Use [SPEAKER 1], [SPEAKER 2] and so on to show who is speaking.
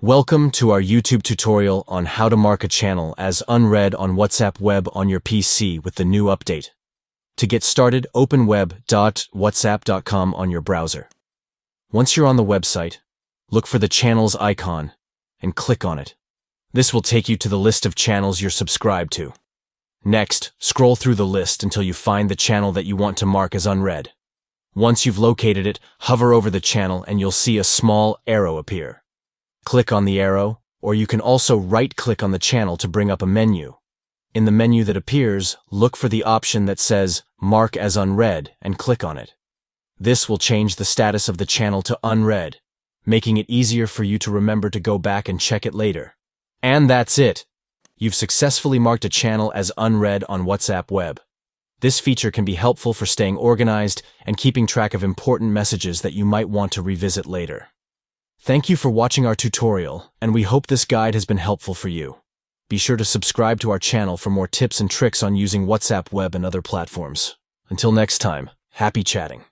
[SPEAKER 1] Welcome to our YouTube tutorial on how to mark a channel as unread on WhatsApp Web on your PC with the new update. To get started, open web.whatsapp.com on your browser. Once you're on the website, look for the channels icon and click on it. This will take you to the list of channels you're subscribed to. Next, scroll through the list until you find the channel that you want to mark as unread. Once you've located it, hover over the channel and you'll see a small arrow appear. Click on the arrow, or you can also right-click on the channel to bring up a menu. In the menu that appears, look for the option that says Mark as Unread and click on it. This will change the status of the channel to unread, making it easier for you to remember to go back and check it later. And that's it! You've successfully marked a channel as unread on WhatsApp Web. This feature can be helpful for staying organized and keeping track of important messages that you might want to revisit later. Thank you for watching our tutorial, and we hope this guide has been helpful for you. Be sure to subscribe to our channel for more tips and tricks on using WhatsApp Web and other platforms. Until next time, happy chatting.